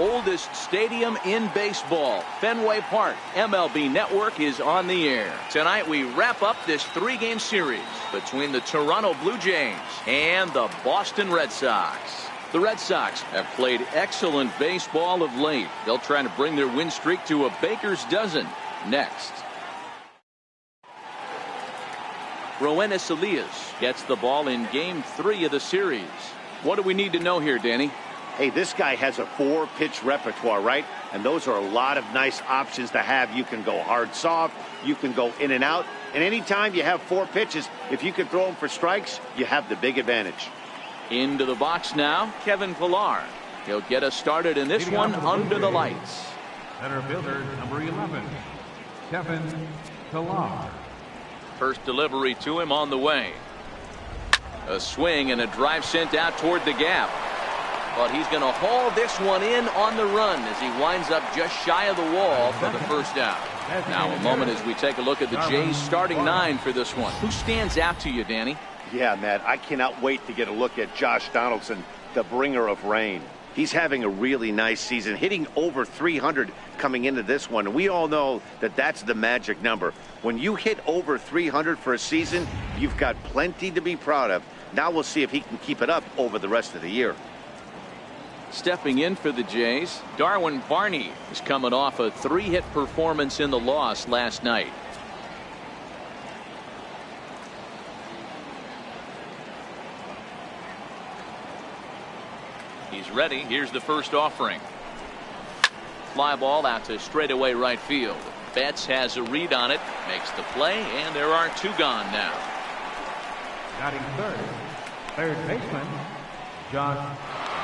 oldest stadium in baseball, Fenway Park. MLB Network is on the air. Tonight we wrap up this 3-game series between the Toronto Blue Jays and the Boston Red Sox. The Red Sox have played excellent baseball of late. They'll try to bring their win streak to a baker's dozen next. Roenis Elias gets the ball in Game 3 of the series. What do we need to know here, Danny? Hey, this guy has a 4-pitch repertoire, right? And those are a lot of nice options to have. You can go hard, soft. You can go in and out. And anytime you have 4 pitches, if you can throw them for strikes, you have the big advantage. Into the box now, Kevin Pillar. He'll get us started in this one under the lights. Center fielder, number 11, Kevin Pillar. First delivery to him on the way. A swing and a drive sent out toward the gap. But he's going to haul this one in on the run as he winds up just shy of the wall for the first out. Now a moment as we take a look at the Jays starting 9 for this one. Who stands out to you, Danny? Yeah, Matt, I cannot wait to get a look at Josh Donaldson, the bringer of rain. He's having a really nice season, hitting over 300 coming into this one. We all know that that's the magic number. When you hit over 300 for a season, you've got plenty to be proud of. Now we'll see if he can keep it up over the rest of the year. Stepping in for the Jays, Darwin Barney is coming off a 3-hit performance in the loss last night. He's ready. Here's the first offering. Fly ball out to straightaway right field. Betts has a read on it, makes the play, and there are 2 gone now. Batting third baseman, Josh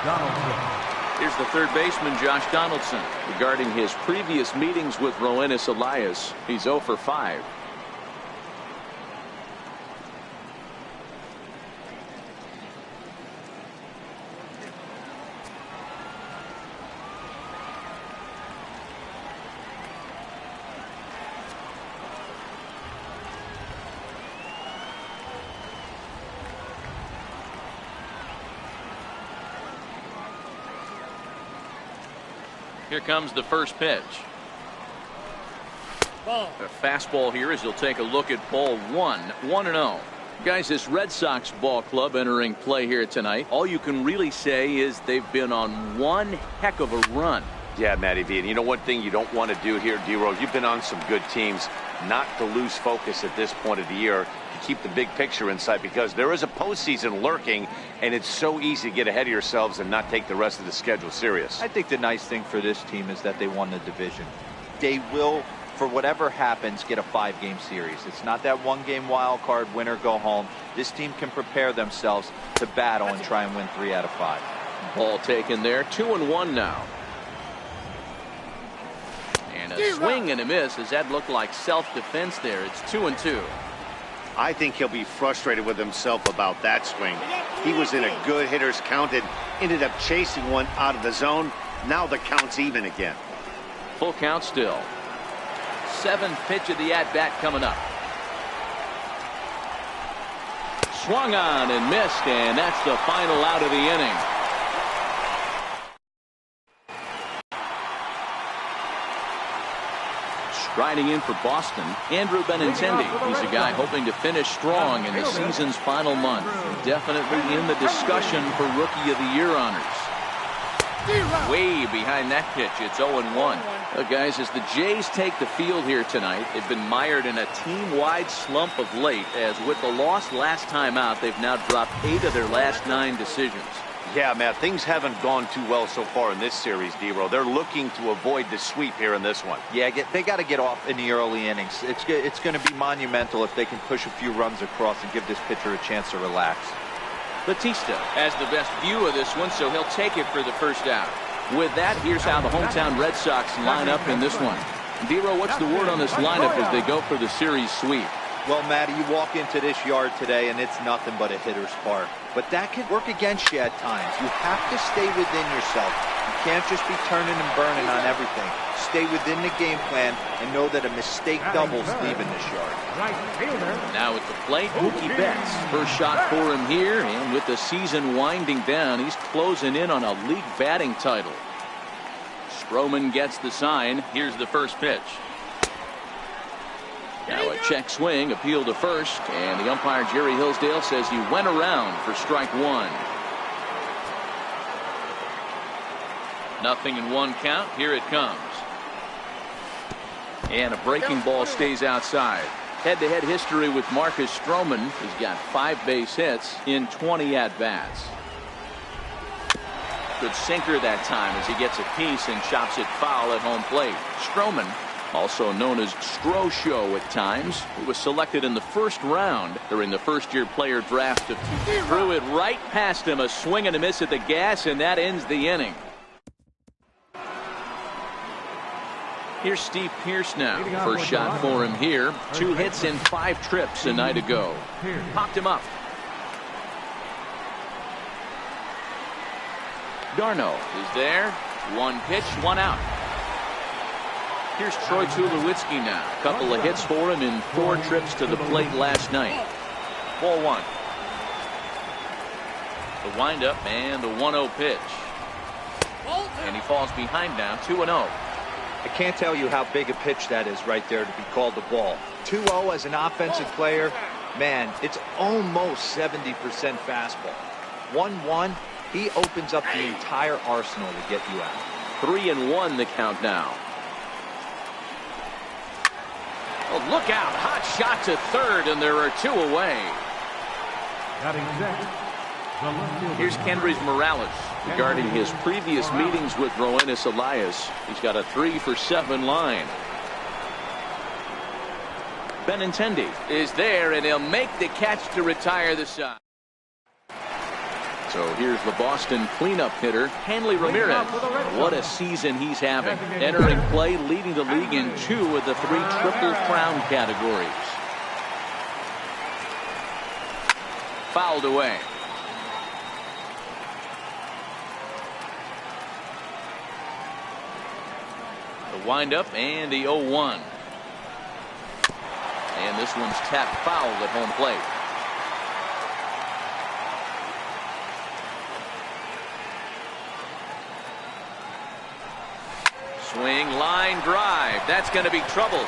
Donaldson. Here's the third baseman, Josh Donaldson. Regarding his previous meetings with Roenis Elias, he's 0 for 5. Here comes the first pitch. Ball. A fastball here as he'll take a look at ball 1. 1-0. Guys, this Red Sox ball club entering play here tonight. All you can really say is they've been on one heck of a run. Yeah, Matty V. And you know one thing you don't want to do here, D-Rose, you've been on some good teams, not to lose focus at this point of the year, to keep the big picture in sight, because there is a postseason lurking, and it's so easy to get ahead of yourselves and not take the rest of the schedule serious. I think the nice thing for this team is that they won the division. They will, for whatever happens, get a 5-game series. It's not that 1-game wild card, win or go home. This team can prepare themselves to battle and try and win 3 out of 5. Ball taken there. 2-1 now. And a swing and a miss as that looked like self-defense there. It's 2-2. I think he'll be frustrated with himself about that swing. He was in a good hitter's count and ended up chasing one out of the zone. Now the count's even again. Full count still. 7th pitch of the at-bat coming up. Swung on and missed, and that's the final out of the inning. Striding in for Boston, Andrew Benintendi. He's a guy hoping to finish strong in the season's final month. Definitely in the discussion for Rookie of the Year honors. Way behind that pitch. It's 0-1. Guys, as the Jays take the field here tonight, they've been mired in a team-wide slump of late, as with the loss last time out, they've now dropped 8 of their last 9 decisions. Yeah, Matt, things haven't gone too well so far in this series, D-Ro. They're looking to avoid the sweep here in this one. Yeah, they got to get off in the early innings. It's going to be monumental if they can push a few runs across and give this pitcher a chance to relax. Batista has the best view of this one, so he'll take it for the first out. With that, here's how the hometown Red Sox line up in this one. D-Ro, what's the word on this lineup as they go for the series sweep? Well, Matty, you walk into this yard today, and it's nothing but a hitter's park. But that can work against you at times. You have to stay within yourself. You can't just be turning and burning on everything. Stay within the game plan and know that a mistake doubles leaving this yard. Now at the plate, Mookie Betts. First shot for him here, and with the season winding down, he's closing in on a league batting title. Stroman gets the sign. Here's the first pitch. Now a check swing, appeal to first, and the umpire Jerry Hillsdale says he went around for strike one. 0-1 count. Here it comes. And a breaking ball stays outside. Head-to-head history with Marcus Stroman. He's got 5 base hits in 20 at-bats. Good sinker that time as he gets a piece and chops it foul at home plate. Stroman, also known as Stro-Show at times, he was selected in the first round during the first-year player draft of 2000. Threw it right past him, a swing and a miss at the gas, and that ends the inning. Here's Steve Pearce now. First shot for him here. 2 hits in 5 trips a night ago. Popped him up. Darno is there. 1 pitch, 1 out. Here's Troy Tulowitzki now. A couple of hits for him in 4 trips to the plate last night. Ball 1. The windup and the 1-0 pitch. And he falls behind now, 2-0. I can't tell you how big a pitch that is right there to be called the ball. 2-0 as an offensive player, man, it's almost 70% fastball. 1-1, he opens up the entire arsenal to get you out. 3-1 the count now. Oh, look out. Hot shot to third, and there are 2 away. Here's Kendrys Morales. Regarding his previous meetings with Roenis Elias, he's got a 3-for-7 line. Benintendi is there, and he'll make the catch to retire the side. So here's the Boston cleanup hitter, Hanley Ramirez. What a season he's having. Entering play, leading the league in 2 of the 3 Triple Crown categories. Fouled away. The windup and the 0-1. And this one's tapped foul at home plate. Swing, line drive. That's going to be trouble.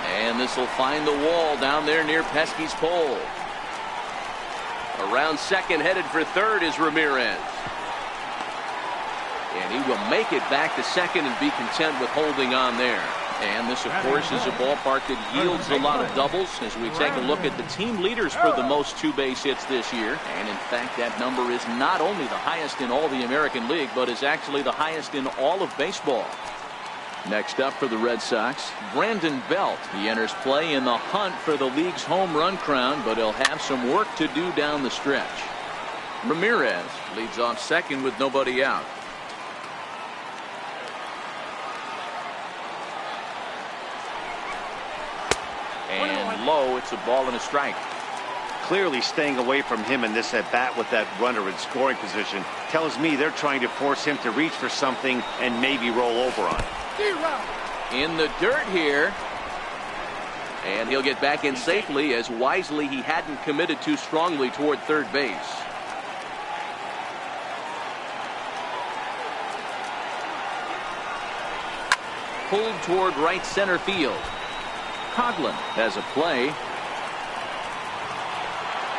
And this will find the wall down there near Pesky's pole. Around second, headed for third is Ramirez. And he will make it back to second and be content with holding on there. And this, of course, is a ballpark that yields a lot of doubles as we take a look at the team leaders for the most 2 base hits this year. And in fact, that number is not only the highest in all the American League, but is actually the highest in all of baseball. Next up for the Red Sox, Brandon Belt. He enters play in the hunt for the league's home run crown, but he'll have some work to do down the stretch. Ramirez leads off second with nobody out. And low, it's a ball and a strike. Clearly staying away from him in this at bat with that runner in scoring position tells me they're trying to force him to reach for something and maybe roll over on it. In the dirt here. And he'll get back in safely, as wisely he hadn't committed too strongly toward third base. Pulled toward right center field. Coughlin has a play.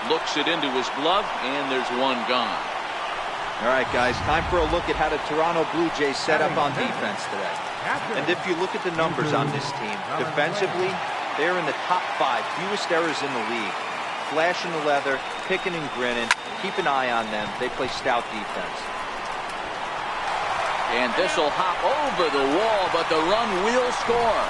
Looks it into his glove, and there's one gone. All right, guys, time for a look at how the Toronto Blue Jays set up on defense today. And if you look at the numbers on this team, defensively, they're in the top 5 fewest errors in the league. Flashing the leather, picking and grinning. Keep an eye on them. They play stout defense. And this will hop over the wall, but the run will score.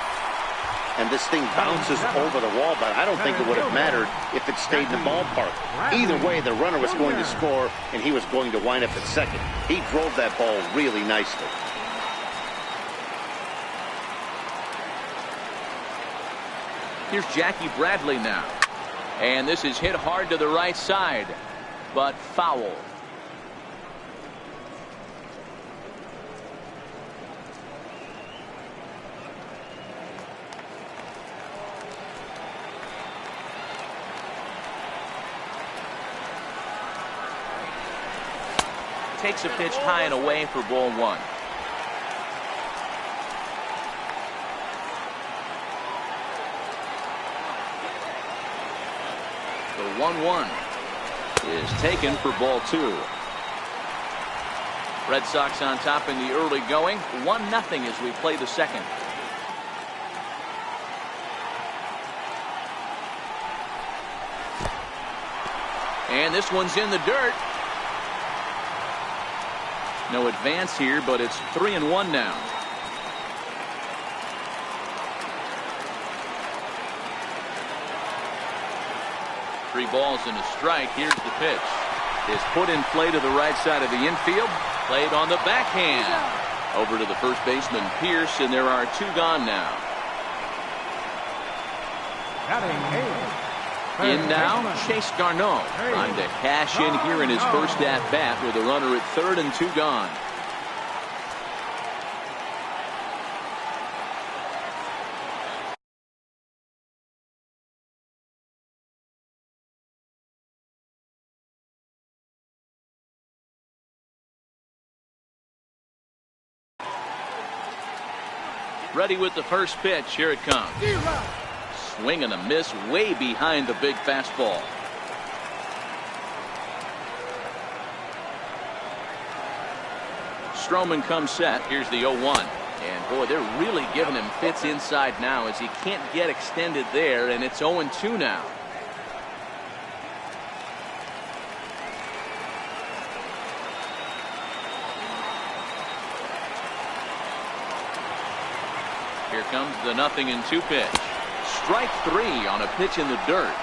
And this thing bounces over the wall, but I don't think it would have mattered if it stayed in the ballpark. Either way, the runner was going to score, and he was going to wind up at second. He drove that ball really nicely. Here's Jackie Bradley now. And this is hit hard to the right side, but foul. Takes a pitch high and away for ball 1. The 1-1 is taken for ball 2. Red Sox on top in the early going. 1-0 as we play the second. And this one's in the dirt. No advance here, but it's 3-1 now. Three balls and a strike. Here's the pitch. Is put in play to the right side of the infield. Played on the backhand. Over to the first baseman, Pierce, and there are 2 gone now. In now, Chase Garneau. Time to cash in here in his first at-bat with a runner at third and 2 gone. Ready with the first pitch. Here it comes. Swing and a miss way behind the big fastball. Stroman comes set. Here's the 0-1. And boy, they're really giving him fits inside now as he can't get extended there, and it's 0-2 now. Here comes the 0-2 pitch. Strike 3 on a pitch in the dirt.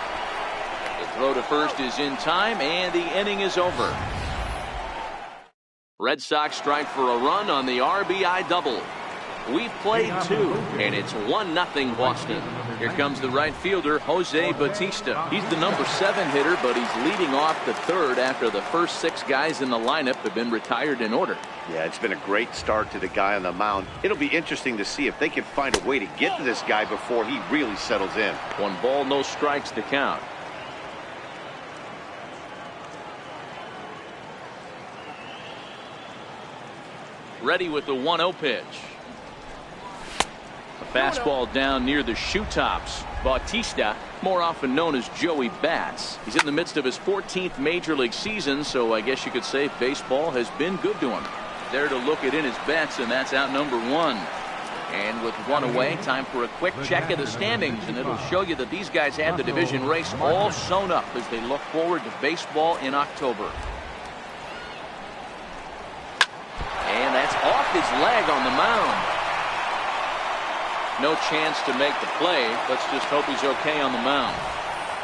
The throw to first is in time, and the inning is over. Red Sox strike for a run on the RBI double. We've played 2, and it's 1-0 Boston. Here comes the right fielder, Jose Bautista. He's the number 7 hitter, but he's leading off the third after the first 6 guys in the lineup have been retired in order. Yeah, it's been a great start to the guy on the mound. It'll be interesting to see if they can find a way to get to this guy before he really settles in. 1 ball, no strikes to count. Ready with the 1-0 pitch. A fastball down near the shoe tops. Bautista, more often known as Joey Bats. He's in the midst of his 14th major league season, so I guess you could say baseball has been good to him. There to look it in his bets, and that's out number 1. And with 1 away, time for a quick check of the standings, and it'll show you that these guys have the division race all sewn up as they look forward to baseball in October. And that's off his leg on the mound. No chance to make the play. Let's just hope he's okay on the mound.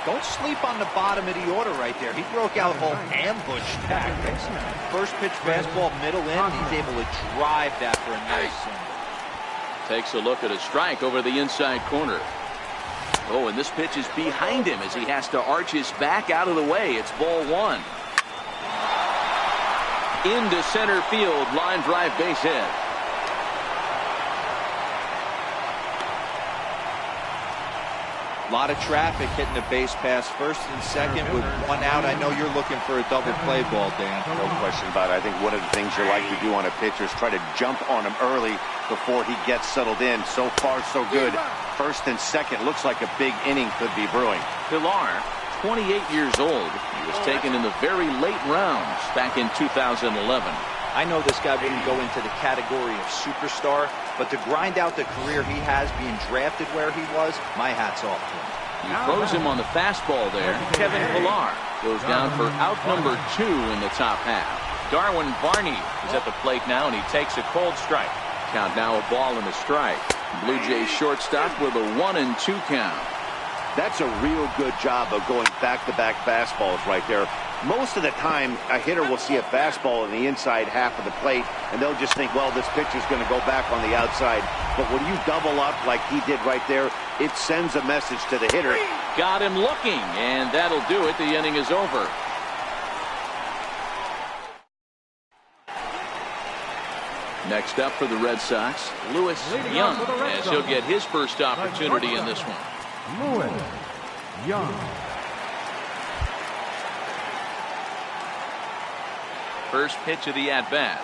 Don't sleep on the bottom of the order right there. He broke out a whole ambush tactics. First pitch fastball, middle in. He's able to drive that for a nice single. Takes a look at a strike over the inside corner. Oh, and this pitch is behind him as he has to arch his back out of the way. It's ball 1. Into center field, line drive, base hit. A lot of traffic hitting the base pass first and second with 1 out. I know you're looking for a double play ball, Dan. No question about it. I think one of the things you like to do on a pitcher is try to jump on him early before he gets settled in. So far, so good. First and second, looks like a big inning could be brewing. Pilar, 28 years old. He was taken in the very late rounds back in 2011. I know this guy wouldn't go into the category of superstar, but to grind out the career he has being drafted where he was, my hat's off to him. He throws him on the fastball there. Kevin Pilar goes down for out number 2 in the top half. Darwin Barney is at the plate now, and he takes a cold strike. Count now a ball and a strike. Blue Jays shortstop with a 1-2 count. That's a real good job of going back-to-back fastballs right there. Most of the time, a hitter will see a fastball in the inside half of the plate, and they'll just think, well, this pitcher's going to go back on the outside. But when you double up like he did right there, it sends a message to the hitter. Got him looking, and that'll do it. The inning is over. Next up for the Red Sox, Lewis Young, as he'll get his first opportunity in this one. Lewis Young. First pitch of the at-bat.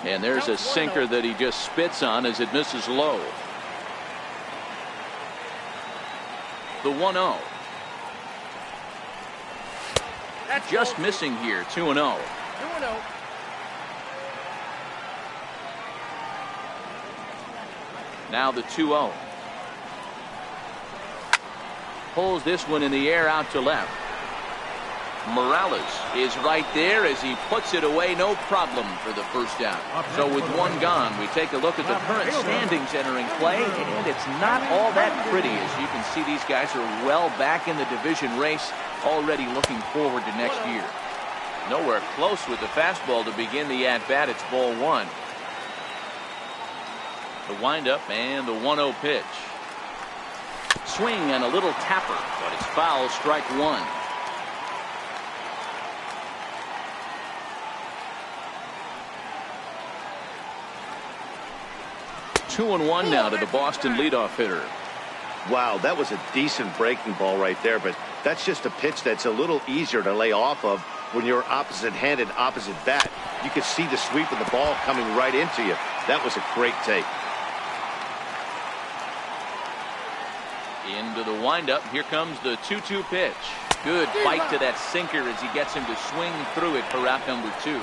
And there's a sinker that he just spits on as it misses low. The 1-0. Just missing here, 2-0. 2-0. Now the 2-0. Pulls this one in the air out to left. Morales is right there as he puts it away, no problem for the first out. So with one gone, we take a look at the current standings entering play, and it's not all that pretty. As you can see, these guys are well back in the division race, already looking forward to next year. Nowhere close with the fastball to begin the at-bat. It's ball one. The windup and the 1-0 pitch. Swing and a little tapper, but it's foul, strike one. 2-1 now to the Boston leadoff hitter. Wow, that was a decent breaking ball right there, but that's just a pitch that's a little easier to lay off of when you're opposite-handed, opposite bat. You could see the sweep of the ball coming right into you. That was a great take. Into the windup. Here comes the 2-2 pitch. Good bite to that sinker as he gets him to swing through it for out number two.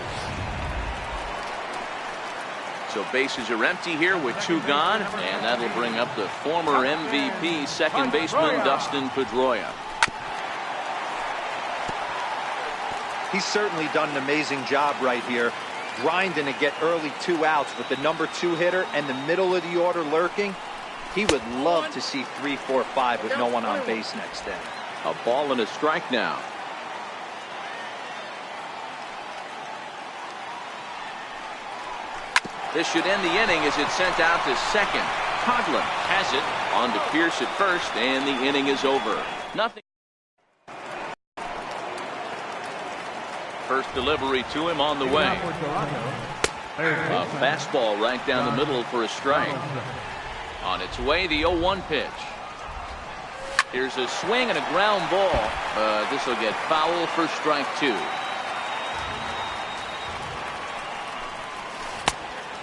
So bases are empty here with two gone, and that'll bring up the former MVP second baseman Dustin Pedroia. He's certainly done an amazing job right here, grinding to get early 2 outs with the number 2 hitter and the middle of the order lurking. He would love to see 3, 4, 5 with no one on base next inning. A ball and a strike now. This should end the inning as it's sent out to second. Coughlin has it on to Pierce at first, and the inning is over. Nothing. First delivery to him on the way. A fastball right down the middle for a strike. On its way, the 0-1 pitch. Here's a swing and a ground ball. This will get foul for strike two.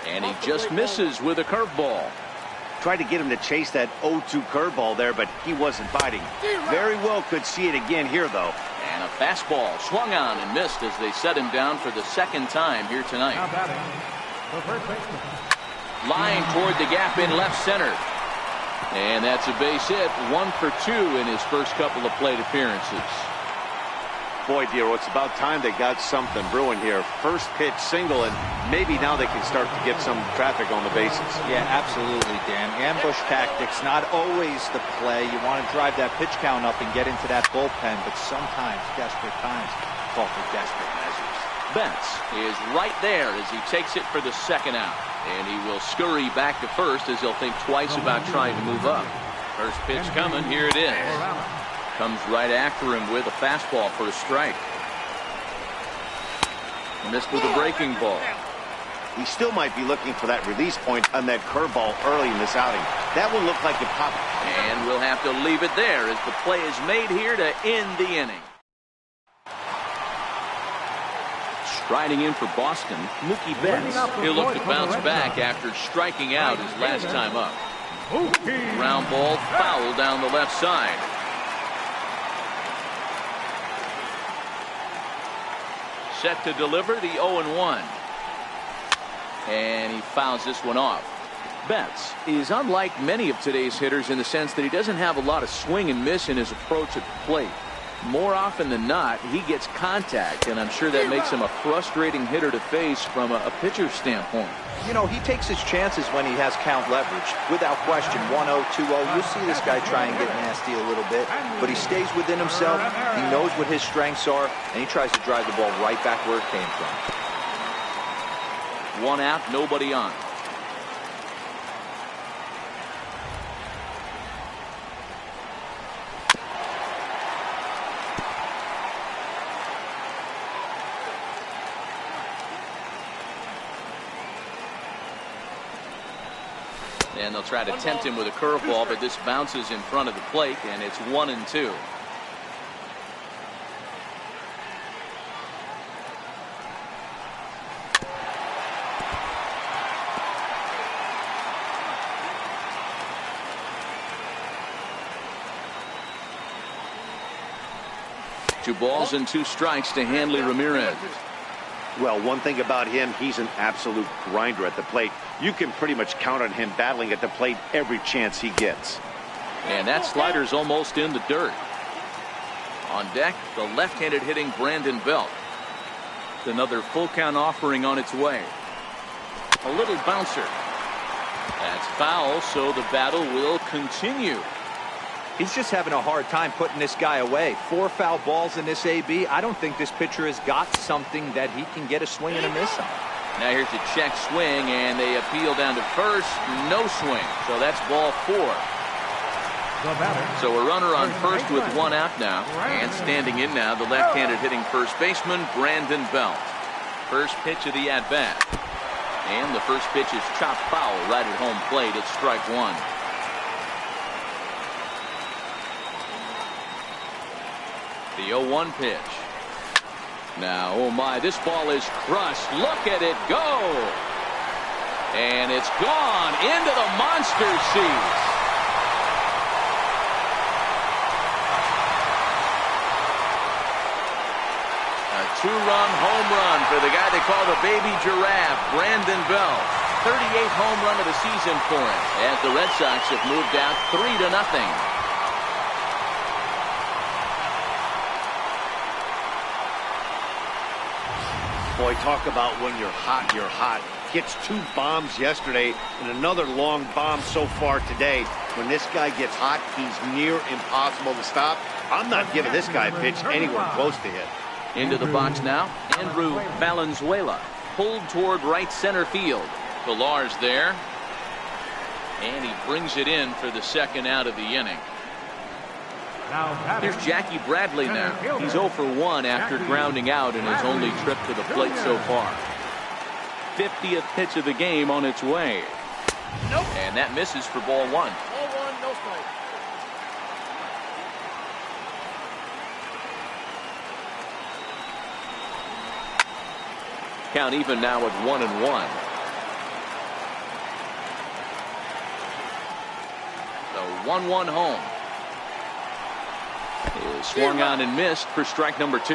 And he just misses with a curveball. Tried to get him to chase that 0-2 curveball there, but he wasn't biting. Very well could see it again here, though. And a fastball swung on and missed as they set him down for the second time here tonight. Line toward the gap in left center. And that's a base hit. 1 for 2 in his first couple of plate appearances. Boy, Dero, it's about time they got something brewing here. First pitch single, and maybe now they can start to get some traffic on the bases. Yeah, absolutely, Dan. Ambush tactics, not always the play. You want to drive that pitch count up and get into that bullpen, but sometimes, desperate times, call for desperate measures. Betts is right there as he takes it for the second out. And he will scurry back to first as he'll think twice about trying to move up. First pitch coming, here it is. Comes right after him with a fastball for a strike. Missed with a breaking ball. He still might be looking for that release point on that curveball early in this outing. That one looked like it popped. And we'll have to leave it there as the play is made here to end the inning. Striding in for Boston, Mookie Betts. He'll look to bounce back after striking out his last time up. Ground ball foul down the left side. Set to deliver the 0-1. And he fouls this one off. Betts is unlike many of today's hitters in the sense that he doesn't have a lot of swing and miss in his approach at the plate. More often than not, he gets contact, and I'm sure that makes him a frustrating hitter to face from a pitcher's standpoint. You know, he takes his chances when he has count leverage. Without question, 1-0, 2-0. You'll see this guy try and get nasty a little bit, but he stays within himself. He knows what his strengths are, and he tries to drive the ball right back where it came from. 1 out, nobody on. And they'll try to tempt him with a curveball, but this bounces in front of the plate, and it's 1-2. 2 balls and 2 strikes to Hanley Ramirez. Well, one thing about him, he's an absolute grinder at the plate. You can pretty much count on him battling at the plate every chance he gets. And that slider's almost in the dirt. On deck, the left-handed hitting Brandon Belt. Another full count offering on its way. A little bouncer. That's foul, so the battle will continue. He's just having a hard time putting this guy away. 4 foul balls in this AB. I don't think this pitcher has got something that he can get a swing and a miss on. Now here's a check swing, and they appeal down to first. No swing, so that's ball 4. So a runner on first with 1 out now. And standing in now, the left-handed hitting first baseman, Brandon Belt. First pitch of the at-bat. And the first pitch is chopped foul right at home plate. It's strike 1. The 0-1 pitch. Now, oh my, this ball is crushed. Look at it go. And it's gone into the monster seats. A 2-run home run for the guy they call the baby giraffe, Brandon Belt. 38th home run of the season for him, as the Red Sox have moved out 3-0. Boy, talk about when you're hot, you're hot. Gets 2 bombs yesterday and another long bomb so far today. When this guy gets hot, he's near impossible to stop. I'm not giving this guy a pitch anywhere close to hit. Into the box now, Andrew Valenzuela. Pulled toward right center field. Villar's there. And he brings it in for the 2nd out of the inning. Here's Jackie Bradley now. He's 0 for 1 after grounding out in his only trip to the plate so far. 50th pitch of the game on its way. And that misses for ball 1. Ball 1, no strike. Count even now at 1-1. The 1-1 home. Is swung on and missed for strike number 2.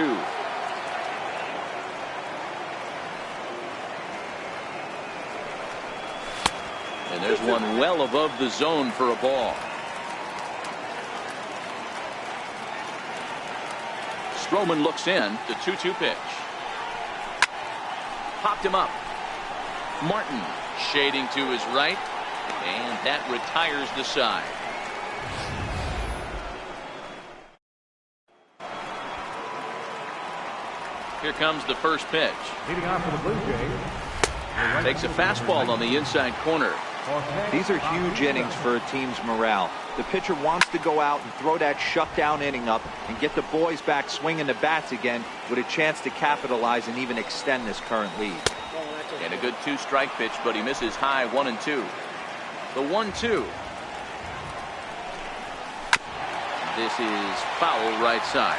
And there's one well above the zone for a ball. Stroman looks in. The 2-2 pitch. Popped him up. Martin shading to his right. And that retires the side. Here comes the first pitch. Leading off for the Blue Jays. Takes a fastball on the inside corner. These are huge innings for a team's morale. The pitcher wants to go out and throw that shutdown inning up and get the boys back swinging the bats again with a chance to capitalize and even extend this current lead. And a good 2-strike pitch, but he misses high 1-2. The 1-2. This is foul right side.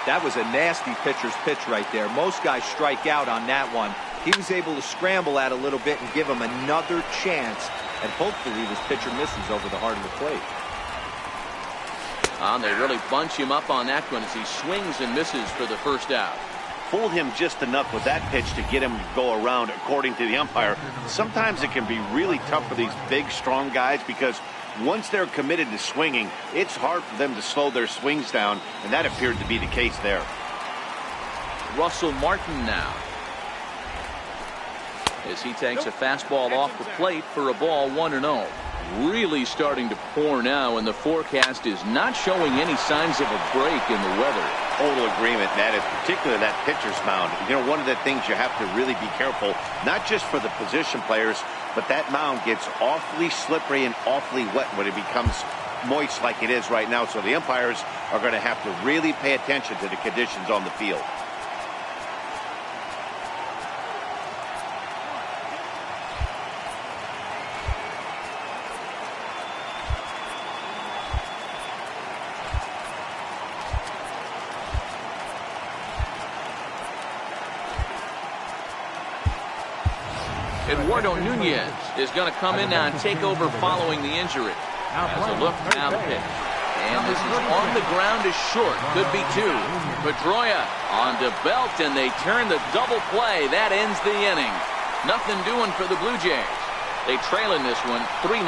That was a nasty pitcher's pitch right there. Most guys strike out on that one. He was able to scramble at a little bit and give him another chance, and hopefully this pitcher misses over the heart of the plate. They really bunch him up on that one as he swings and misses for the first out. Fooled him just enough with that pitch to get him to go around, according to the umpire. Sometimes it can be really tough for these big, strong guys because once they're committed to swinging, it's hard for them to slow their swings down, and that appeared to be the case there. Russell Martin now, as he takes a fastball off the plate for a ball 1-0. Really starting to pour now, and the forecast is not showing any signs of a break in the weather. Total agreement. That is particularly that pitcher's mound. You know, one of the things you have to really be careful, not just for the position players, but that mound gets awfully slippery and awfully wet when it becomes moist like it is right now. So the umpires are going to have to really pay attention to the conditions on the field. Eduardo Nunez is going to come in now and take over following the injury. Has a look, now the pitch. And this is on the ground is short. Could be 2. Pedroia on to Belt, and they turn the double play. That ends the inning. Nothing doing for the Blue Jays. They trail in this one 3-0.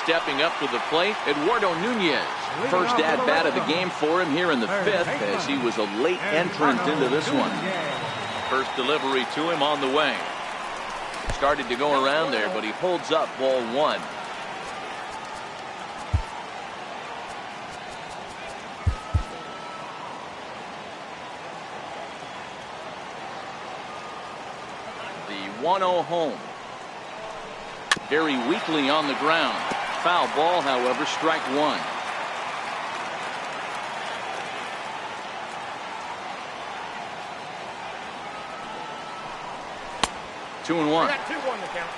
Stepping up to the plate, Eduardo Nunez. First at-bat of the game for him here in the 5th, as he was a late entrant into this one. First delivery to him on the way. Started to go around there, but he holds up ball 1. The 1-0 home. Very weakly on the ground. Foul ball, however, strike 1. Two and 1. 2-1 to count.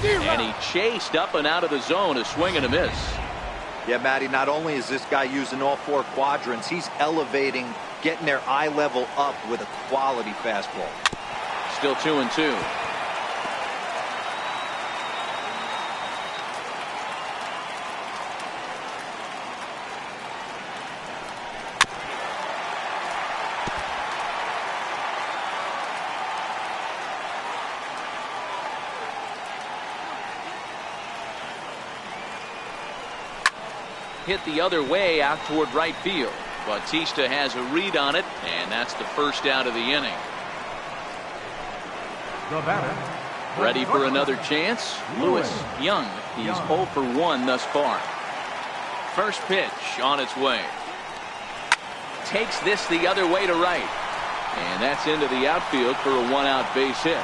And he chased up and out of the zone, a swing and a miss. Yeah, Matty, not only is this guy using all 4 quadrants, he's elevating, getting their eye level up with a quality fastball. Still 2-2. Hit the other way out toward right field. Bautista has a read on it, and that's the first out of the inning. The batter. Ready for another chance? Lewis Young. He's 0 for 1 thus far. First pitch on its way. Takes this the other way to right. And that's into the outfield for a 1-out base hit.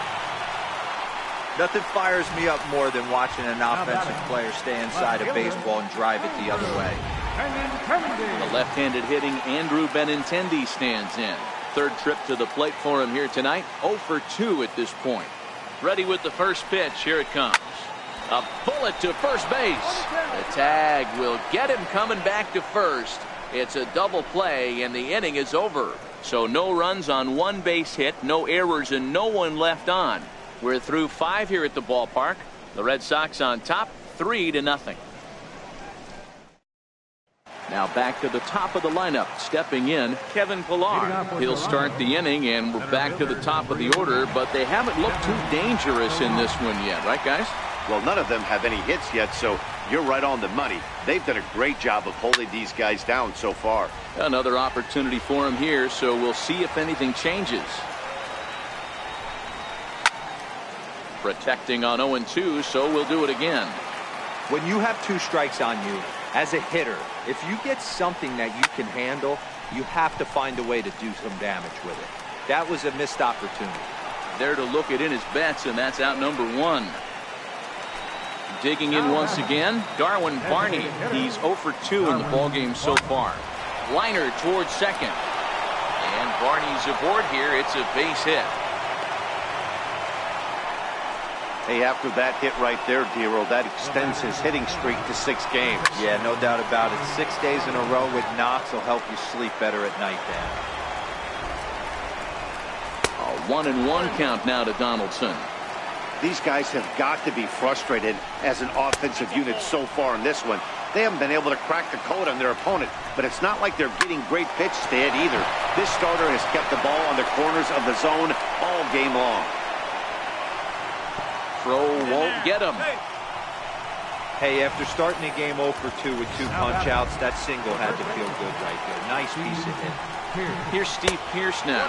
Nothing fires me up more than watching an offensive player stay inside a baseball and drive it the other way. The left-handed hitting Andrew Benintendi stands in. Third trip to the plate for him here tonight. 0 for 2 at this point. Ready with the first pitch. Here it comes. A bullet to first base. The tag will get him coming back to first. It's a double play, and the inning is over. So no runs on 1 base hit, no errors, and no one left on. We're through 5 here at the ballpark. The Red Sox on top, 3-0. Now back to the top of the lineup. Stepping in, Kevin Pillar. He'll start the inning, and we're back to the top of the order, but they haven't looked too dangerous in this one yet, right, guys? Well, none of them have any hits yet, so you're right on the money. They've done a great job of holding these guys down so far. Another opportunity for him here, so we'll see if anything changes. Protecting on 0-2, so we'll do it again. When you have 2 strikes on you, as a hitter, if you get something that you can handle, you have to find a way to do some damage with it. That was a missed opportunity. There to look it in his bets, and that's out number 1. Digging in once again, Darwin Barney. He's 0 for 2 in the ballgame so far. Liner towards second. And Barney's aboard here. It's a base hit. Hey, after that hit right there, Dero, that extends his hitting streak to 6 games. Yeah, no doubt about it. 6 days in a row with knocks will help you sleep better at night, Dan. A 1-1 count now to Donaldson. These guys have got to be frustrated as an offensive unit so far in this one. They haven't been able to crack the code on their opponent, but it's not like they're getting great pitches to hit either. This starter has kept the ball on the corners of the zone all game long. Throw won't get him. Hey, after starting the game 0 for 2 with 2 punch-outs, that single had to feel good right there. Nice piece of hit. Here's Steve Pearce now,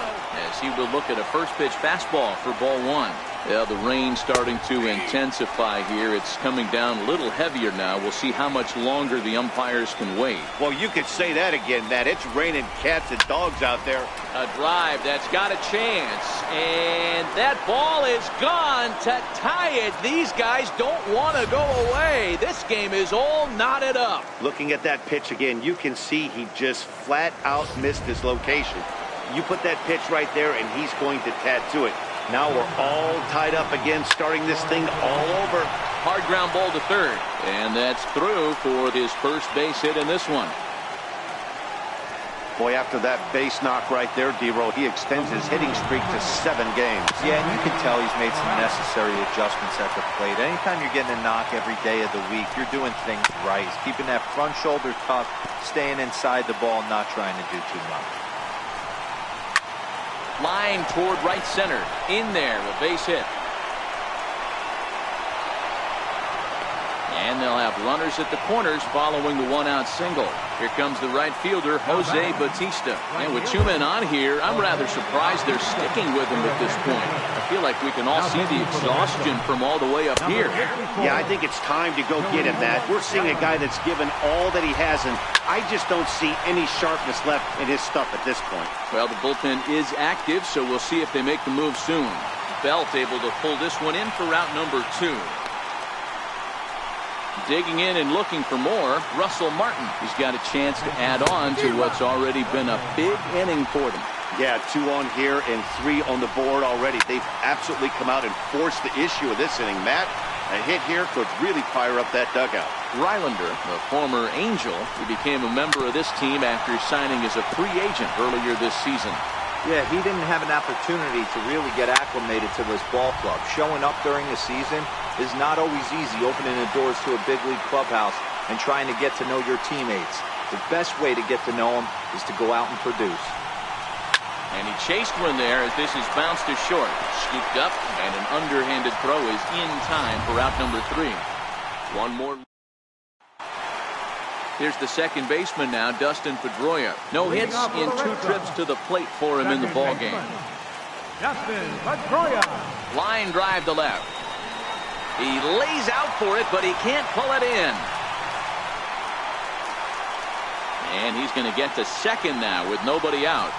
as he will look at a first pitch fastball for ball 1. Yeah, the rain starting to intensify here. It's coming down a little heavier now. We'll see how much longer the umpires can wait. Well, you could say that again, Matt. It's raining cats and dogs out there. A drive that's got a chance, and that ball is gone to tie it. These guys don't want to go away. This game is all knotted up. Looking at that pitch again, you can see he just flat out missed his location. You put that pitch right there, and he's going to tattoo it. Now we're all tied up again, starting this thing all over. Hard ground ball to third, and that's through for his first base hit in this one. Boy, after that base knock right there, D-Roll, he extends his hitting streak to 7 games. Yeah, and you can tell he's made some necessary adjustments at the plate. Anytime you're getting a knock every day of the week, you're doing things right. He's keeping that front shoulder tough, staying inside the ball, not trying to do too much. Line toward right center. In there, a base hit. And they'll have runners at the corners following the 1-out single. Here comes the right fielder, Jose Bautista. And with 2 men on here, I'm rather surprised they're sticking with him at this point. I feel like we can all see the exhaustion from all the way up here. Yeah, I think it's time to go get him, Matt. We're seeing a guy that's given all that he has, and I just don't see any sharpness left in his stuff at this point. Well, the bullpen is active, so we'll see if they make the move soon. Belt able to pull this one in for route number 2. Digging in and looking for more, Russell Martin. He's got a chance to add on to what's already been a big inning for them. Yeah, 2 on here and 3 on the board already. They've absolutely come out and forced the issue of this inning. Matt, a hit here could really fire up that dugout. Rylander, the former Angel, who became a member of this team after signing as a free agent earlier this season. Yeah, he didn't have an opportunity to really get acclimated to this ball club. Showing up during the season is not always easy, opening the doors to a big league clubhouse and trying to get to know your teammates. The best way to get to know them is to go out and produce. And he chased one there as this is bounced to short. Scooped up, and an underhanded throw is in time for out number 3. One more. Here's the second baseman now, Dustin Pedroia. No hits in 2 trips to the plate for him in the ballgame. Dustin Pedroia. Line drive to left. He lays out for it, but he can't pull it in. And he's going to get to second now with nobody out.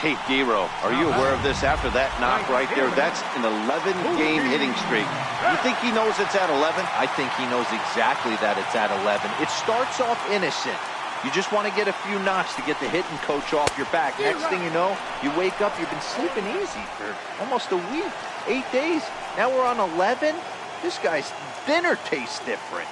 Hey, D-Roll, are you aware of this after that knock right there? That's an 11-game hitting streak. You think he knows it's at 11? I think he knows exactly that it's at 11. It starts off innocent. You just want to get a few knocks to get the hitting coach off your back. Next thing you know, you wake up, you've been sleeping easy for almost a week, 8 days. Now we're on 11. This guy's dinner tastes different.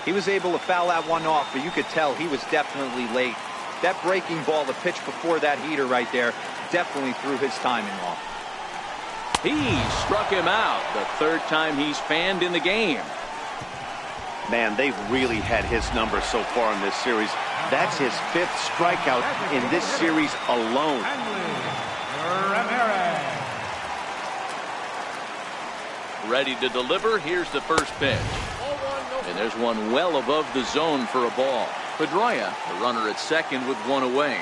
He was able to foul that one off, but you could tell he was definitely late. That breaking ball, the pitch before that heater right there, definitely threw his timing off. He struck him out the 3rd time he's fanned in the game. Man, they've really had his number so far in this series. That's his 5th strikeout in this series alone. Ready to deliver. Here's the first pitch. And there's one well above the zone for a ball. Pedroia, the runner at second with 1 away.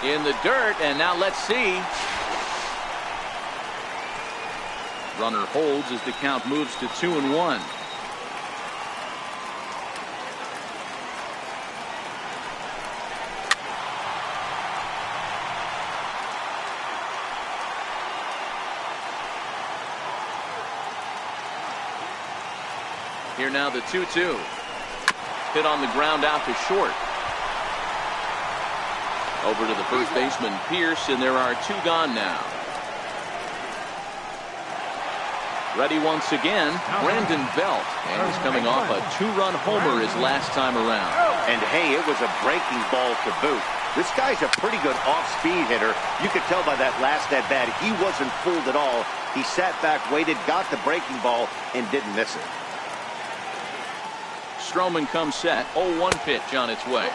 In the dirt, and now let's see. Runner holds as the count moves to 2-1. Here now the 2-2. Hit on the ground out to short. Over to the first baseman, Pierce, and there are 2 gone now. Ready once again, Brandon Belt, and he's coming off a 2-run homer his last time around. And hey, it was a breaking ball to boot. This guy's a pretty good off-speed hitter. You could tell by that last at-bat he wasn't fooled at all. He sat back, waited, got the breaking ball, and didn't miss it. Stroman comes set, 0-1 pitch on its way.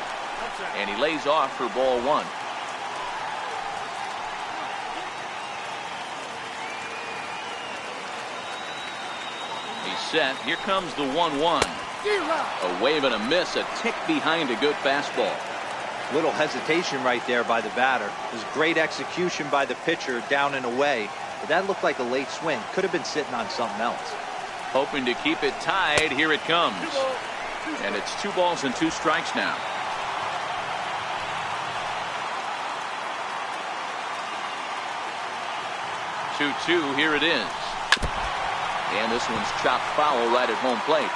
And he lays off for ball 1. He's set. Here comes the 1-1. A wave and a miss, a tick behind a good fastball. Little hesitation right there by the batter. It was great execution by the pitcher down and away. But that looked like a late swing. Could have been sitting on something else. Hoping to keep it tied. Here it comes. And it's 2 balls and 2 strikes now. 2-2, here it is. And this one's chopped foul right at home plate.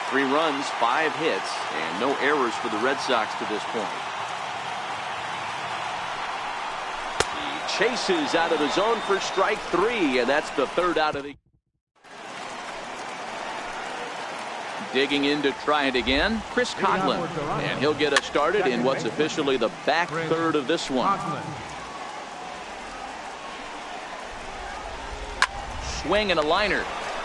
3 runs, 5 hits, and no errors for the Red Sox to this point. He chases out of the zone for strike 3, and that's the 3rd out of the. Digging in to try it again, Chris Coughlin, and he'll get us started in what's officially the back 3rd of this one. Swing and a liner,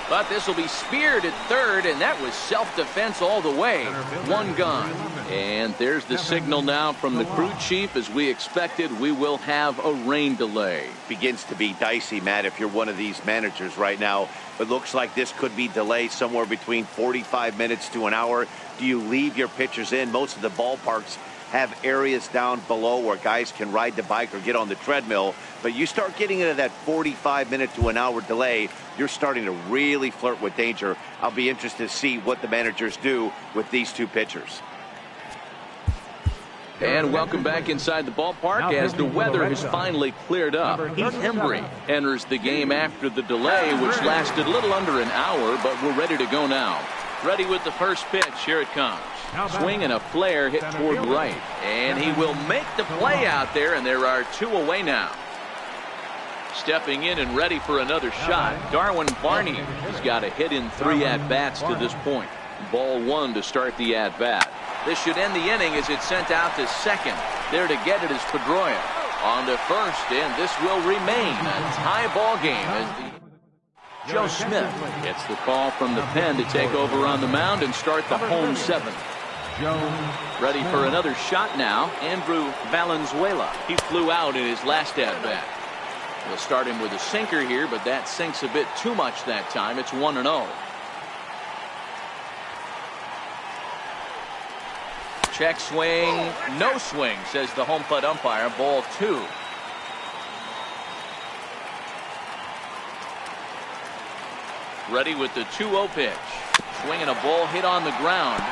but this will be speared at 3rd, and that was self-defense all the way. 1 gone, and there's the signal now from the crew chief. As we expected, we will have a rain delay. Begins to be dicey, Matt, if you're one of these managers right now. It looks like this could be delayed somewhere between 45 minutes to an hour. Do you leave your pitchers in? Most of the ballparks have areas down below where guys can ride the bike or get on the treadmill. But you start getting into that 45-minute to an hour delay, you're starting to really flirt with danger. I'll be interested to see what the managers do with these 2 pitchers. And welcome back inside the ballpark as the weather has finally cleared up. Heath Hembry enters the game after the delay, which lasted a little under an hour, but we're ready to go now. Ready with the first pitch. Here it comes. Swing and a flare hit toward right. And he will make the play out there, and there are 2 away now. Stepping in and ready for another shot, Darwin Barney has got a hit in 3 at-bats to this point. Ball 1 to start the at-bat. This should end the inning as it's sent out to second. There to get it is Pedroia. On to first, and this will remain a tie ball game as Joe Smith gets the call from the pen to take over on the mound and start the home 7th. Ready for another shot now, Andrew Valenzuela. He flew out in his last at-bat. We'll start him with a sinker here, but that sinks a bit too much that time. It's 1-0. Check swing, no swing, says the home plate umpire. Ball 2. Ready with the 2-0 pitch. Swing and a ball hit on the ground.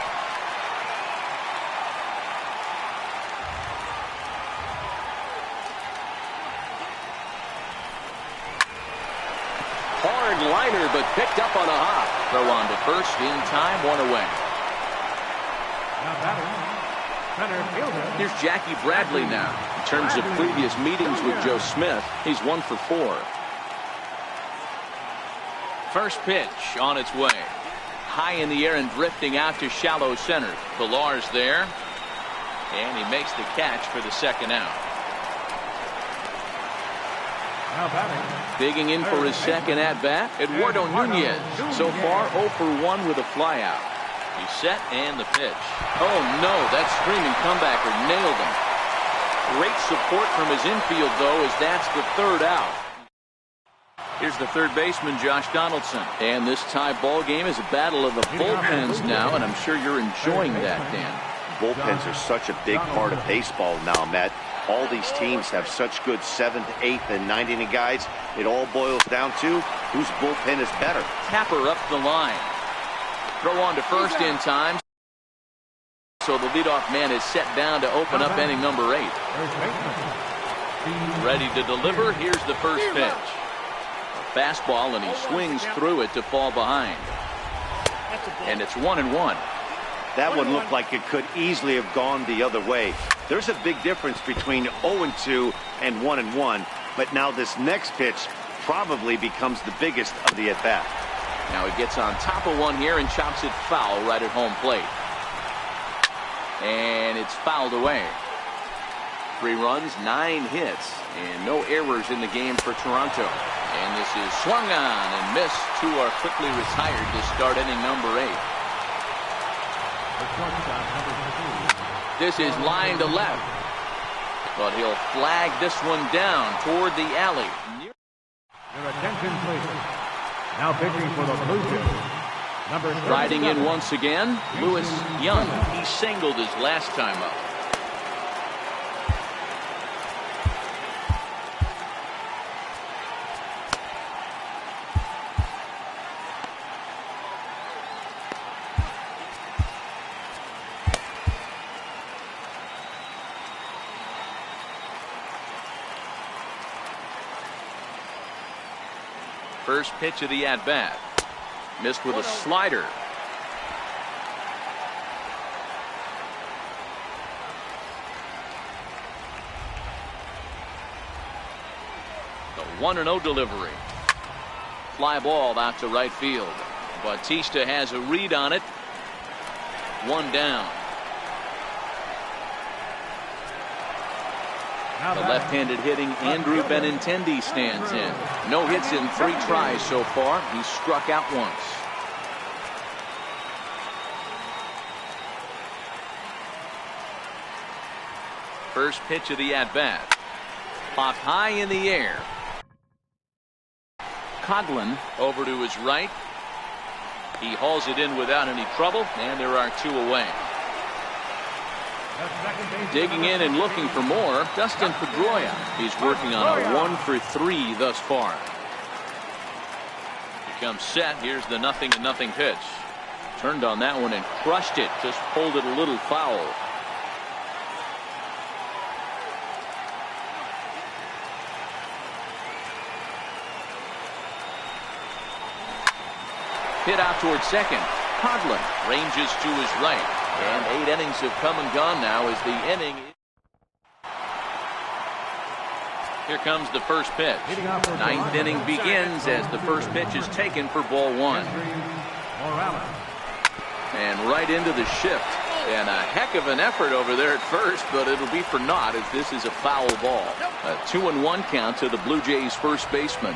Hard liner, but picked up on a hop. Throw on to first in time, 1 away. Here's Jackie Bradley now. In terms of previous meetings with Joe Smith, he's 1 for 4. First pitch on its way. High in the air and drifting out to shallow center. Pilar's there. And he makes the catch for the 2nd out. Digging in for his 2nd at-bat, Eduardo Nunez. So far 0 for 1 with a flyout. He's set and the pitch. Oh no, that screaming comebacker nailed him. Great support from his infield though, as that's the 3rd out. Here's the 3rd baseman, Josh Donaldson. And this tie ball game is a battle of the bullpens now, and I'm sure you're enjoying that, Dan. Bullpens are such a big part of baseball now, Matt. All these teams have such good 7th, 8th, and 9th inning guys. It all boils down to whose bullpen is better. Tapper up the line. Throw on to first in time. So the leadoff man is set down to open up inning number 8. Ready to deliver. Here's the first pitch. A fastball, and he swings through it to fall behind. And it's 1-1. That one looked like it could easily have gone the other way. There's a big difference between 0-2 and 1-1. But now this next pitch probably becomes the biggest of the at-bat. Now he gets on top of one here and chops it foul right at home plate. And it's fouled away. 3 runs, 9 hits, and no errors in the game for Toronto. And this is swung on and missed. 2 are quickly retired to start inning number 8. This is line to left. But he'll flag this one down toward the alley. Your attention, please. Now pitching for the Blue Jays. Riding in once again, Lewis Young. He singled his last time up. First pitch of the at-bat. Missed with a slider. The 1-0 delivery. Fly ball out to right field. Bautista has a read on it. One down. The left-handed hitting Andrew Benintendi stands in. No hits in 3 tries so far. He's struck out once. First pitch of the at-bat. Popped high in the air. Coghlan over to his right. He hauls it in without any trouble, and there are 2 away. Digging in and looking for more, Dustin Pedroia. He's working on a 1 for 3 thus far. He comes set. Here's the 0-0 pitch. Turned on that one and crushed it. Just pulled it a little foul. Hit out towards second. Coghlan ranges to his right. And 8 innings have come and gone now as the inning. Here comes the first pitch. 9th inning begins as the first pitch is taken for ball 1. And right into the shift. And a heck of an effort over there at first, but it'll be for naught as this is a foul ball. A 2-1 count to the Blue Jays first baseman.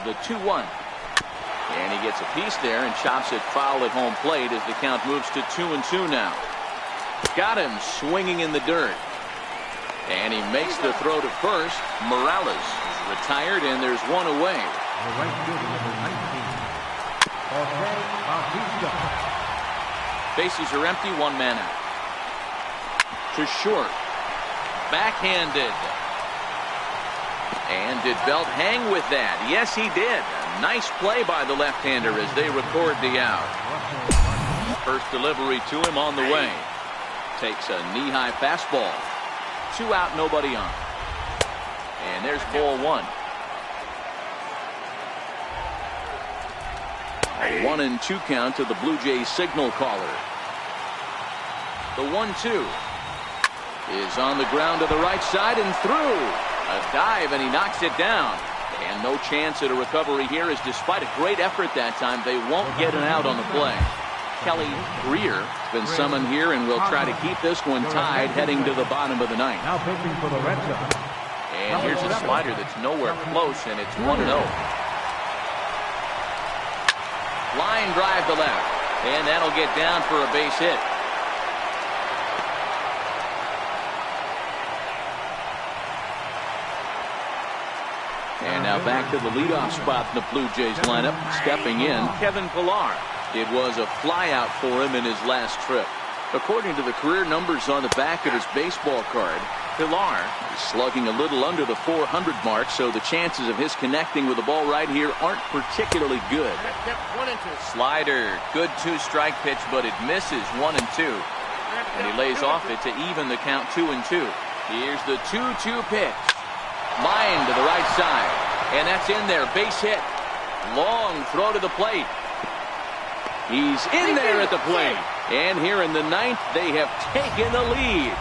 The 2-1. And he gets a piece there and chops it foul at home plate as the count moves to 2-2 now. Got him swinging in the dirt. And he makes the throw to first. Morales is retired and there's 1 away. The right fielder, number 19, Bautista. Bases are empty, 1 man out. To short. Backhanded. And did Belt hang with that? Yes, he did. A nice play by the left-hander as they record the out. First delivery to him on the way. Takes a knee-high fastball. 2 out, nobody on. And there's ball 1. A 1-2 count to the Blue Jays signal caller. The 1-2 is on the ground to the right side and through. A dive and he knocks it down. And no chance at a recovery here as despite a great effort that time they won't get an out on the play. Kelly Greer has been summoned here and will try to keep this one tied heading to the bottom of the 9th. Now pitching for the Red Sox. And here's a slider that's nowhere close and it's 1-0. Line drive to left. And that'll get down for a base hit. And now back to the leadoff spot in the Blue Jays lineup. Stepping in, Kevin Pillar. It was a flyout for him in his last trip. According to the career numbers on the back of his baseball card, Pillar is slugging a little under the 400 mark, so the chances of his connecting with the ball right here aren't particularly good. Slider, good 2-strike pitch, but it misses 1-2. And he lays off it to even the count 2-2. Here's the 2-2 pitch. Line to the right side. And that's in there. Base hit. Long throw to the plate. He's in there at the plate. And here in the 9th, they have taken the lead.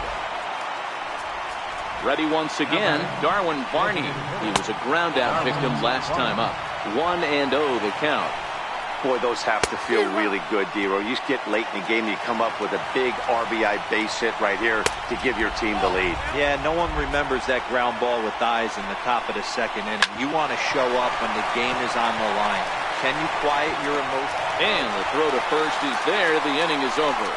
Ready once again, Darwin Barney. He was a ground-out victim last time up. 1-0 the count. Boy, those have to feel really good, Dero. You get late in the game, you come up with a big RBI base hit right here to give your team the lead. Yeah, no one remembers that ground ball with eyes in the top of the 2nd inning. You want to show up when the game is on the line. Can you quiet your emotions? And the throw to first is there. The inning is over.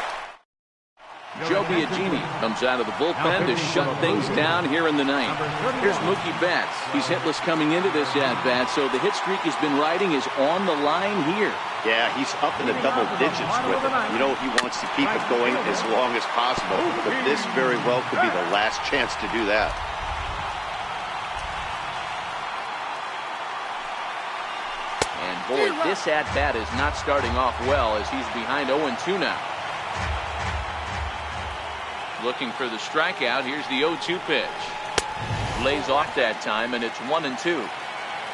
Joe Biagini comes out of the bullpen to shut things down here in the 9th. Here's Mookie Betts. He's hitless coming into this at-bat, so the hit streak he's been riding is on the line here. Yeah, he's up in the double digits with it. You know, he wants to keep it going as long as possible, but this very well could be the last chance to do that. And boy, this at-bat is not starting off well as he's behind 0-2 now. Looking for the strikeout. Here's the 0-2 pitch. Lays off that time, and it's 1-2.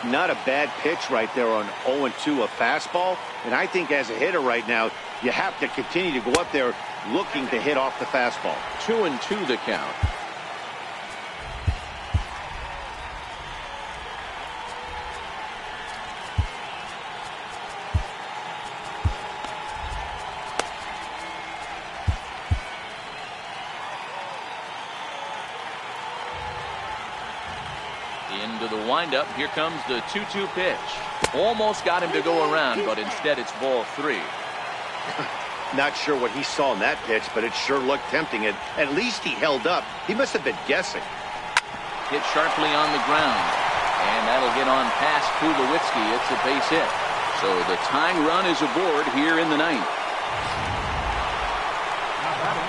Not a bad pitch right there on 0-2, a fastball. And I think as a hitter right now, you have to continue to go up there looking to hit off the fastball. 2-2 the count. Into the windup. Here comes the 2-2 pitch. Almost got him to go around, but instead it's ball 3. Not sure what he saw in that pitch, but it sure looked tempting. And at least he held up. He must have been guessing. Hit sharply on the ground, and that'll get on past Tulowitzki. It's a base hit. So the tying run is aboard here in the 9th.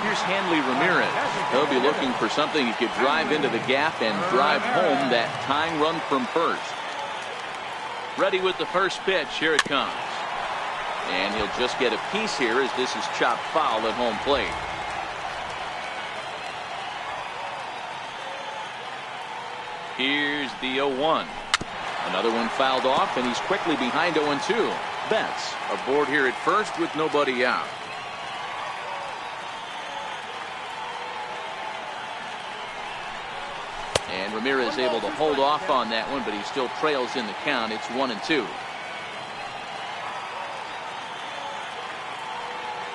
Here's Hanley Ramirez. He'll be looking for something he could drive into the gap and drive home that tying run from first. Ready with the first pitch. Here it comes. And he'll just get a piece here as this is chopped foul at home plate. Here's the 0-1. Another one fouled off, and he's quickly behind 0-2. Betts aboard here at first with nobody out. And Ramirez able to hold off on that one, but he still trails in the count. It's 1-2.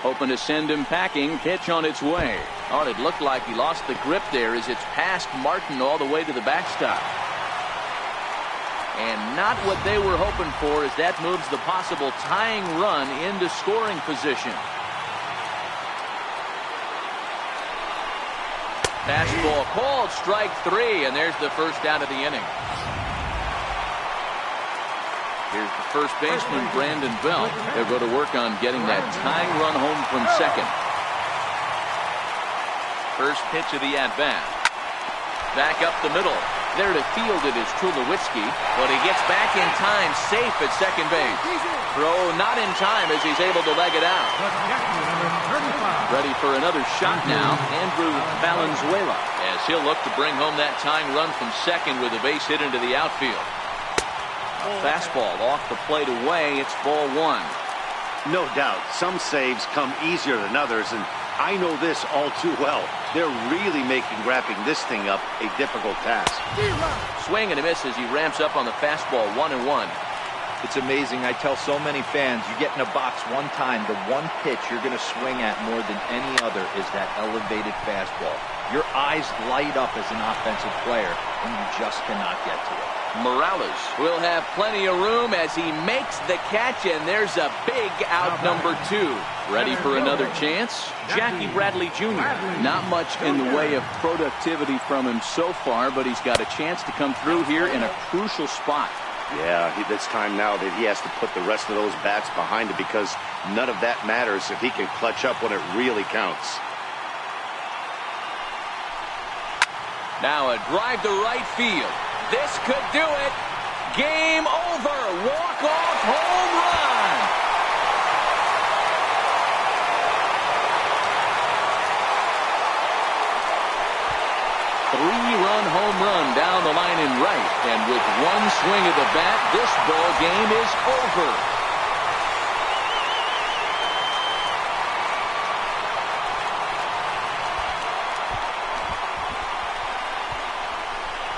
Hoping to send him packing. Pitch on its way. Oh, it looked like he lost the grip there as it's past Martin all the way to the backstop. And not what they were hoping for, as that moves the possible tying run into scoring position. Fastball called, strike 3, and there's the first out of the inning. Here's the first baseman, Brandon Belt. They'll go to work on getting that tying run home from second. First pitch of the at-bat. Back up the middle. There to field it is Tulowitzki, but he gets back in time, safe at second base. Throw not in time as he's able to leg it out. Ready for another shot now, Andrew Valenzuela, as he'll look to bring home that tying run from second with a base hit into the outfield. Fastball off the plate away. It's ball 1. No doubt, some saves come easier than others, and I know this all too well. They're really making wrapping this thing up a difficult task. Swing and a miss as he ramps up on the fastball. 1-1. It's amazing. I tell so many fans, you get in a box one time, the one pitch you're going to swing at more than any other is that elevated fastball. Your eyes light up as an offensive player, and you just cannot get to it. Morales will have plenty of room as he makes the catch, and there's a big out number 2. Ready for another chance? Jackie Bradley Jr. Not much in the way of productivity from him so far, but he's got a chance to come through here in a crucial spot. Yeah, it's time now that he has to put the rest of those bats behind him, because none of that matters if he can clutch up when it really counts. Now a drive to right field. This could do it. Game over. Walk-off home run. Three-run home run down the line in right. And with one swing of the bat, this ball game is over.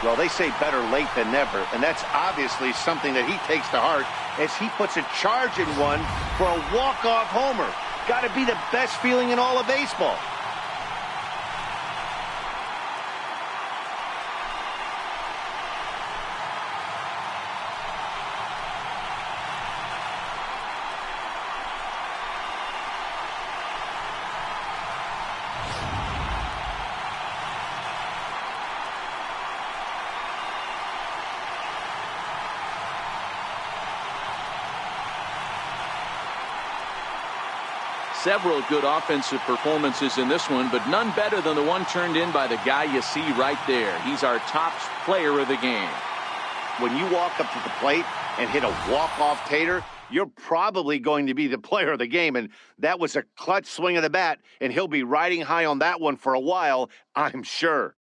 Well, they say better late than never, and that's obviously something that he takes to heart as he puts a charge in one for a walk-off homer. Got to be the best feeling in all of baseball. Several good offensive performances in this one, but none better than the one turned in by the guy you see right there. He's our top player of the game. When you walk up to the plate and hit a walk-off tater, you're probably going to be the player of the game, and that was a clutch swing of the bat, and he'll be riding high on that one for a while, I'm sure.